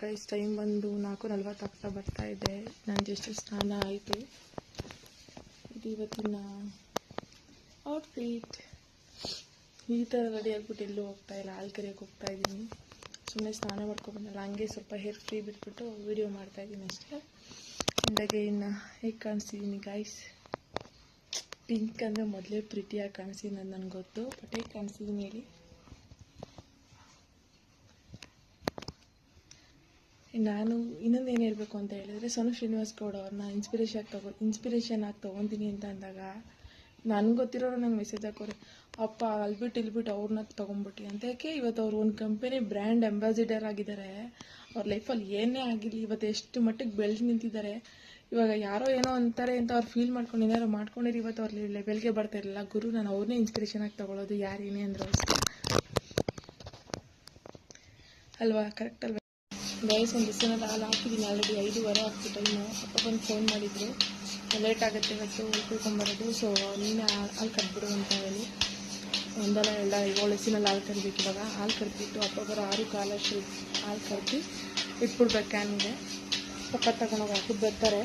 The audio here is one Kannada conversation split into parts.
ಗೈಸ್ ಟೈಮ್ ಬಂದು 4:40 ಆಗ್ತಾ ಬರ್ತಾ ಇದೆ. ನಾನು ಜಸ್ಟ್ ಸ್ನಾನ ಆಯಿತು. ಇದು ಇವತ್ತಿನ ಔಟ್ಫಿಟ್. ಈ ಥರ ರೆಡಿ ಆಗಿಬಿಟ್ಟು ಎಲ್ಲೂ ಹೋಗ್ತಾ ಇಲ್ಲ, ಹಾಲು ಕರಿಯೋಕ್ಕೆ ಹೋಗ್ತಾ ಇದ್ದೀನಿ. ಸುಮ್ಮನೆ ಸ್ನಾನ ಮಾಡ್ಕೊಬಂದಲ್ಲ, ಹಂಗೆ ಸ್ವಲ್ಪ ಹೇರ್ ಫ್ರೀ ಬಿಟ್ಬಿಟ್ಟು ವೀಡಿಯೋ ಮಾಡ್ತಾಯಿದ್ದೀನಿ ಅಷ್ಟೇ. ಅಂದಾಗೆ ಇನ್ನು ಹೇಗೆ ಕಾಣಿಸ್ತಿದ್ದೀನಿ ಗೈಸ್? ಪಿಂಕ್ ಅಂದರೆ ಮೊದಲೇ ಪ್ರಿಟಿಯಾಗಿ ಕಾಣಿಸ್ತೀನಿ ನನಗೆ ಗೊತ್ತು, ಬಟ್ ಹೇಗೆ ಕಾಣಿಸ್ತಿದ್ದೀನಿ ಹೇಳಿ? ನಾನು ಇನ್ನೊಂದೇನು ಹೇಳಬೇಕು ಅಂತ ಹೇಳಿದ್ರೆ, ಸೋನು ಶ್ರೀನಿವಾಸ್ ಗೌಡ ಅವ್ರನ್ನ ಇನ್ಸ್ಪಿರೇಷನ್ ಆಗಿ ತೊಗೊತೀನಿ ಅಂತ ಅಂದಾಗ ನನಗೆ ಗೊತ್ತಿರೋರು ನಂಗೆ ಮೆಸೇಜ್ ಹಾಕೋರೆ, ಅಪ್ಪ ಅಲ್ಬಿಟ್ಟು ಇಲ್ಬಿಟ್ಟು ಅವ್ರನ್ನ ತೊಗೊಂಬಿಟ್ಟು ಅಂತ. ಯಾಕೆ ಇವತ್ತು ಅವ್ರು ಒಂದು ಕಂಪನಿ ಬ್ರ್ಯಾಂಡ್ ಅಂಬಾಸಿಡರ್ ಆಗಿದ್ದಾರೆ. ಅವ್ರ ಲೈಫಲ್ಲಿ ಏನೇ ಆಗಿರಲಿ ಇವತ್ತು ಎಷ್ಟು ಮಟ್ಟಿಗೆ ಬೆಳೆದು ನಿಂತಿದ್ದಾರೆ. ಇವಾಗ ಯಾರೋ ಏನೋ ಅಂತಾರೆ ಅಂತ ಅವ್ರು ಫೀಲ್ ಮಾಡ್ಕೊಂಡಿದ್ದಾರೆ, ಮಾಡ್ಕೊಂಡಿರಿ ಇವತ್ತು ಅವ್ರ ಲೆವೆಲ್ಗೆ ಬರ್ತಾ ಇರಲಿಲ್ಲ. ಗುರು ನಾನು ಅವ್ರನ್ನೇ ಇನ್ಸ್ಪಿರೇಷನ್ ಆಗಿ ತೊಗೊಳೋದು, ಯಾರೇನೇ ಅಂದರೂ ಅಷ್ಟೇ ಅಲ್ವಾ? ಕರೆಕ್ಟ್ ಅಲ್ವಾ ಗೈಸ್? ಒಂದು ದಿವಸದಲ್ಲಿ ಹಾಲು ಹಾಕಿದ್ದೀನಿ ಆಲ್ರೆಡಿ, 5:15 ಆಗ್ತು ಟೈಮು. ಅಪ್ಪ ಬಂದು ಫೋನ್ ಮಾಡಿದ್ರು, ಲೇಟ್ ಆಗುತ್ತೆ ಇವತ್ತು ಉಳ್ಕೊಳ್ಕೊಂಬರೋದು, ಸೊ ನೀನೇ ಹಾಲು ಕಟ್ಬಿಡು ಅಂತ ಹೇಳಿ. ಒಂದಲ್ಲ 7 ಹಸಿನಲ್ಲಿ ಹಾಲು ಕರಿಬೇಕು. ಇವಾಗ ಹಾಲು ಕರೆದ್ಬಿಟ್ಟು ಅಪ್ಪ ಬರೋ 6:15 ಹಾಲು ಕರೆದು ಇಟ್ಬಿಡ್ಬೇಕು ಕ್ಯಾನ್ಗೆ. ಪಪ್ಪ ತಗೊಂಡೋಗಿ ಹಾಕಿದ್ದು ಬರ್ತಾರೆ.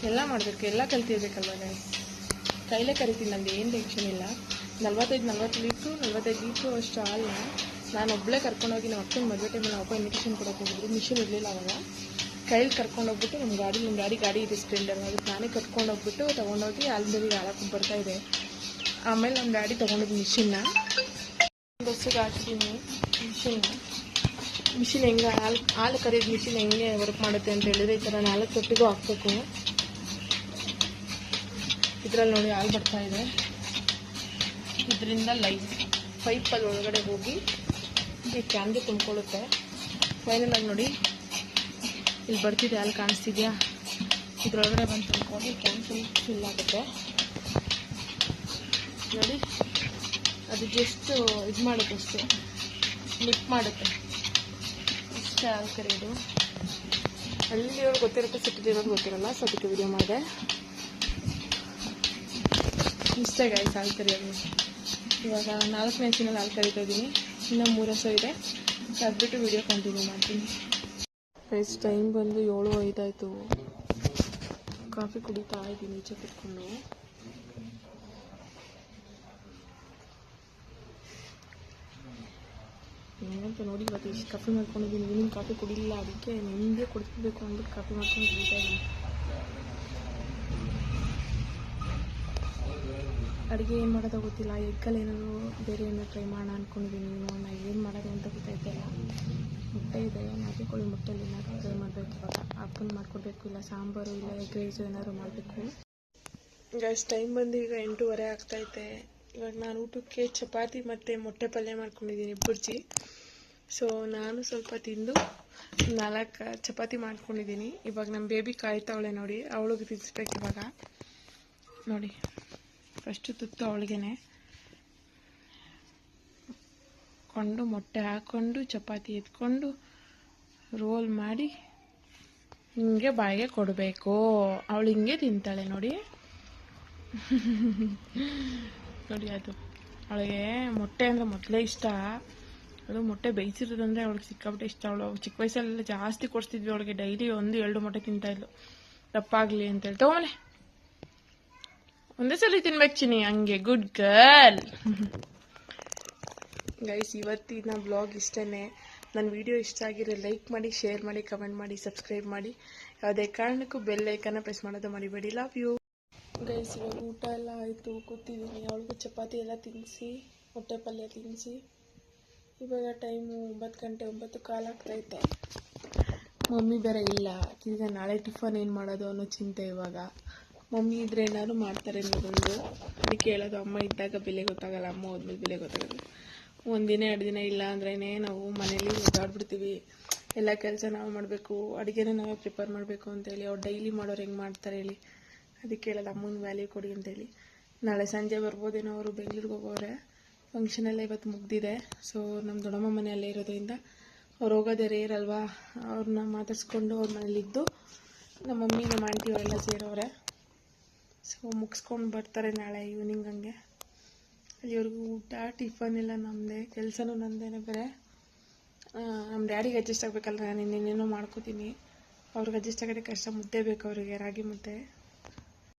ಎಲ್ಲ ಮಾಡಬೇಕು, ಎಲ್ಲ ಕಲ್ತಿರ್ಬೇಕಲ್ವ ಗೈಸ್? ಕೈಲೇ ಕರಿತೀನಿ, ನಮ್ದು ಏನು ಟೆನ್ಷನ್ ಇಲ್ಲ. 45 ಲೀಟ್ರು ಅಷ್ಟು ಹಾಲನ್ನ ನಾನು ಒಬ್ಬಳೇ ಕರ್ಕೊಂಡೋಗಿ ನಮ್ಮ ಅಕ್ಕನ ಮದುವೆ ಟೈಮಲ್ಲಿ ನಮ್ಮ ಅಪ್ಪ ಇನ್ವಿಟೇಷನ್ ಕೊಡೋಕೆ ಹೋಗಿದ್ರು. ಮಿಷಿನ್ ಇರಲಿಲ್ಲ ಅವಾಗ. ಕೈಲಿ ಕರ್ಕೊಂಡೋಗ್ಬಿಟ್ಟು ನಮ್ಮ ಗಾಡಿ ಇದೆ ಸ್ಪ್ಲೆಂಡರ್, ಅದಕ್ಕೆ ನಾನೇ ಕರ್ಕೊಂಡೋಗ್ಬಿಟ್ಟು ತೊಗೊಂಡೋಗಿ ಹಾಲಿಂದರಿಗೆ ಹಾಳಕ್ಕೆ ಬರ್ತಾಯಿದೆ. ಆಮೇಲೆ ನಮ್ಮ ಗಾಡಿ ತೊಗೊಂಡೋಗಿ ಮಿಷಿನ್ನ ಬಸ್ಸಿಗೆ ಹಾಕಿದ್ದೀನಿ. ಮಿಷಿನ್ ಹೆಂಗೆ ಹಾಲು ಕರಿಯೋದು ಮಿಷಿನ್ ಹೆಂಗೆ ವರ್ಕ್ ಮಾಡುತ್ತೆ ಅಂತ ಹೇಳಿದ್ರೆ, ಈ ಥರ 4 ತೊಟ್ಟಿಗೂ ಹಾಕಬೇಕು. ಇದರಲ್ಲಿ ನೋಡಿ ಹಾಲು ಬರ್ತಾಯಿದೆ. ಇದರಿಂದ ಪೈಪಲ್ಲಿ ಒಳಗಡೆ ಹೋಗಿ ಈ ಕ್ಯಾನ್ಗೆ ತುಂಬಿಕೊಳ್ಳುತ್ತೆ. ಫೈನಲಾಗಿ ನೋಡಿ ಇಲ್ಲಿ ಬರ್ತಿದೆ ಹಾಲು, ಕಾಣಿಸ್ತಿದೆಯಾ? ಇದರೊಳಗಡೆ ಬಂದು ತುಂಬಿಕೊಂಡು ಕ್ಯಾನ್ ಫಿಲ್ ಆಗುತ್ತೆ ನೋಡಿ. ಅದು ಜಸ್ಟ್ ಇದು ಮಾಡುತ್ತೆ ಅಷ್ಟೇ, ಲಿಪ್ ಮಾಡುತ್ತೆ ಅಷ್ಟೇ ಹಾಲು ಕರಿಯೋದು. ಹಳ್ಳಿಯವ್ರಿಗೆ ಗೊತ್ತಿರುತ್ತೆ, ಸಿಟಿಲಿರೋದು ಗೊತ್ತಿರಲ್ಲ, ಸೊ ಅದಕ್ಕೆ ವಿಡಿಯೋ ಮಾಡಿದೆ. ಇಷ್ಟೇ ಗೈಸ್ ಹಾಲು ಕರಿಯೋದು. ಇವಾಗ 4ನೇ ಹಸಿನಲ್ಲಿ ಹಾಲು ಕರಿತಾ ಇದ್ದೀನಿ, ಇನ್ನೂ 3 ಹಸು ಇದೆ. ಕರೆದ್ಬಿಟ್ಟು ವಿಡಿಯೋ ಕಂಟಿನ್ಯೂ ಮಾಡ್ತೀನಿ. ಗೈಸ್ ಟೈಮ್ ಬಂದು 7:05 ಆಯಿತು. ಕಾಫಿ ಕುಡಿತಾ ಇದ್ದೀನಿ ಈಚೆ ಕುತ್ಕೊಂಡು. ಏನಂತ ನೋಡಿ ಇವತ್ತು ಇಷ್ಟು ಕಾಫಿ ಮಾಡ್ಕೊಂಡಿದ್ದೀನಿ. ನೀನು ಕಾಫಿ ಕುಡಿಲಿಲ್ಲ, ಅದಕ್ಕೆ ನಿಮಗೆ ಕುಡಿಸ್ಬೇಕು ಅಂದ್ಬಿಟ್ಟು ಕಾಫಿ ಮಾಡ್ಕೊಂಡು ಕುಡಿತಾ ಇದ್ದೀನಿ. ಅಡುಗೆ ಏನು ಮಾಡೋದು ಗೊತ್ತಿಲ್ಲ, ಎಗ್ಗಲ್ಲಿ ಏನಾದರೂ ಬೇರೆ ಏನೋ ಟ್ರೈ ಮಾಡೋಣ ಅಂದ್ಕೊಂಡಿದ್ದೀನಿ. ನಾನು ಏನು ಮಾಡೋದು ಅಂತ ಗೊತ್ತಾಯ್ತಿಲ್ಲ. ಮೊಟ್ಟೆ ಇದೆ, ನಾಟಿಕೋಳಿ ಮೊಟ್ಟೆಲಿ ಏನಾದರೂ ಟ್ರೈ ಮಾಡಬೇಕು. ಇವಾಗ ಅಪ್ಪನ ಮಾಡ್ಕೊಡ್ಬೇಕು, ಇಲ್ಲ ಸಾಂಬಾರು ಇಲ್ಲ ಎಗ್ ರೈಸು ಏನಾದರೂ ಮಾಡಬೇಕು. ಗೈಸ್ ಟೈಮ್ ಬಂದು ಈಗ 8:30 ಆಗ್ತೈತೆ. ಇವಾಗ ನಾನು ಊಟಕ್ಕೆ ಚಪಾತಿ ಮತ್ತು ಮೊಟ್ಟೆ ಪಲ್ಯ ಮಾಡ್ಕೊಂಡಿದ್ದೀನಿ, ಬುರ್ಜಿ. ಸೊ ನಾನು ಸ್ವಲ್ಪ ತಿಂದು 4 ಚಪಾತಿ ಮಾಡ್ಕೊಂಡಿದ್ದೀನಿ. ಇವಾಗ ನಮ್ಮ ಬೇಬಿ ಕಾಯ್ತಾವಳೆ ನೋಡಿ, ಅವಳಿಗೆ ತಿನ್ನಿಸ್ಬೇಕು ಇವಾಗ. ನೋಡಿ ಫಸ್ಟು ತುತ್ತು ಅವಳಿಗೆನೆ ಕೊಂಡು ಮೊಟ್ಟೆ ಹಾಕ್ಕೊಂಡು ಚಪಾತಿ ಎತ್ಕೊಂಡು ರೋಲ್ ಮಾಡಿ ಹಿಂಗೆ ಬಾಯಿಗೆ ಕೊಡಬೇಕು. ಅವಳು ಹಿಂಗೆ ತಿಂತಾಳೆ ನೋಡಿ. ನೋಡಿ ಅದು ಅವಳಿಗೆ ಮೊಟ್ಟೆ ಅಂದರೆ ಮೊದಲೇ ಇಷ್ಟ. ಅದು ಮೊಟ್ಟೆ ಬೇಯಿಸಿರೋದಂದರೆ ಅವಳಿಗೆ ಸಿಕ್ಕಾಬಿಟ್ಟೆ ಇಷ್ಟ. ಅವಳು ಚಿಕ್ಕ ವಯಸ್ಸಲ್ಲೆಲ್ಲ ಜಾಸ್ತಿ ಕೊಡಿಸ್ತಿದ್ವಿ ಅವಳಿಗೆ. ಡೈಲಿ 1-2 ಮೊಟ್ಟೆ ತಿಂತಾಯಿದ್ಲು, ದಪ್ಪ ಆಗಲಿ ಅಂತೇಳಿ. ತಗೊಂಬಲೆ ಒಂದೇ ಸಲ ತಿನ್ಬೇಕು ಚಿನಿ, ಹಂಗೆ ಗುಡ್ ಗರ್ಲ್. ಗೈಸ್ ಇವತ್ತಿನ ಬ್ಲಾಗ್ ಇಷ್ಟೇ. ನನ್ನ ವಿಡಿಯೋ ಇಷ್ಟ ಆಗಿರೋ ಲೈಕ್ ಮಾಡಿ, ಶೇರ್ ಮಾಡಿ, ಕಮೆಂಟ್ ಮಾಡಿ, ಸಬ್ಸ್ಕ್ರೈಬ್ ಮಾಡಿ. ಯಾವುದೇ ಕಾರಣಕ್ಕೂ ಬೆಲ್ ಐಕನ್ನ ಪ್ರೆಸ್ ಮಾಡೋದು ಮರಿಬೇಡಿ. Love you guys. ಇವಾಗ ಊಟ ಎಲ್ಲ ಆಯಿತು, ಕೂತಿದ್ದೀನಿ. ಅವಳಿಗೆ ಚಪಾತಿ ಎಲ್ಲ ತಿನ್ನಿಸಿ, ಮೊಟ್ಟೆ ಪಲ್ಯ ತಿನ್ನಿಸಿ. ಇವಾಗ ಟೈಮು 9:15 ಆಗ್ತೈತೆ. ಮಮ್ಮಿ ಬೇರೆ ಇಲ್ಲ, ಈಗ ನಾಳೆ ಟಿಫನ್ ಏನು ಮಾಡೋದು ಅನ್ನೋ ಚಿಂತೆ. ಇವಾಗ ಮಮ್ಮಿ ಇದ್ರೆ ಏನಾದ್ರು ಮಾಡ್ತಾರೆ ಅನ್ನೋದೊಂದು, ಅದಕ್ಕೆ ಹೇಳೋದು. ಅಮ್ಮ ಇದ್ದಾಗ ಬೆಲೆ ಗೊತ್ತಾಗಲ್ಲ, ಅಮ್ಮ ಹೋದ್ಮೇಲೆ ಬೆಲೆ ಗೊತ್ತಾಗಲ್ಲ. 1 ದಿನ 2 ದಿನ ಇಲ್ಲ ಅಂದ್ರೇ ನಾವು ಮನೇಲಿ ಓಡಾಡ್ಬಿಡ್ತೀವಿ. ಎಲ್ಲ ಕೆಲಸ ನಾವು ಮಾಡಬೇಕು, ಅಡುಗೆನೂ ನಾವೇ ಪ್ರಿಪೇರ್ ಮಾಡಬೇಕು ಅಂತೇಳಿ. ಅವ್ರು ಡೈಲಿ ಮಾಡೋರು ಹೆಂಗೆ ಮಾಡ್ತಾರೆ ಹೇಳಿ? ಅದಕ್ಕೆ ಹೇಳೋದು ಅಮ್ಮನ ವ್ಯಾಲ್ಯೂ ಕೊಡಿ ಅಂತೇಳಿ. ನಾಳೆ ಸಂಜೆ ಬರ್ಬೋದೇನೋ, ಅವರು ಬೆಂಗಳೂರಿಗೆ ಹೋಗೋರೆ. ಫಂಕ್ಷನೆಲ್ಲ ಇವತ್ತು ಮುಗ್ದಿದೆ. ಸೊ ನಮ್ಮ ದೊಡ್ಡಮ್ಮ ಮನೆಯಲ್ಲೇ ಇರೋದ್ರಿಂದ ಅವ್ರು ಹೋಗೋದೇ ರೇರ್ ಅಲ್ವಾ. ಅವ್ರನ್ನ ಮಾತಾಡ್ಸ್ಕೊಂಡು ಅವ್ರ ಮನೇಲಿದ್ದು ನಮ್ಮ ಮಮ್ಮಿ ನಮ್ಮ ಆಂಟಿ ಅವರೆಲ್ಲ ಸೇರೋರೆ. ಸೊ ಮುಗಿಸ್ಕೊಂಡು ಬರ್ತಾರೆ ನಾಳೆ ಈವ್ನಿಂಗ್ ಹಂಗೆ. ಅಲ್ಲಿವರೆಗೂ ಊಟ ಟಿಫನ್ ಎಲ್ಲ ನಮ್ಮದೇ, ಕೆಲಸನೂ ನಮ್ಮದೇ ಬೇರೆ. ನಮ್ಮ ಡ್ಯಾಡಿಗೆ ಅಡ್ಜಸ್ಟ್ ಆಗಬೇಕಲ್ಲ, ನಾನು ಇನ್ನೇನೇನೋ ಮಾಡ್ಕೋತೀನಿ. ಅವ್ರಿಗೆ ಅಡ್ಜಸ್ಟ್ ಆಗೋದೇ ಕಷ್ಟ. ಮುದ್ದೆ ಬೇಕು ಅವರಿಗೆ, ರಾಗಿ ಮುದ್ದೆ.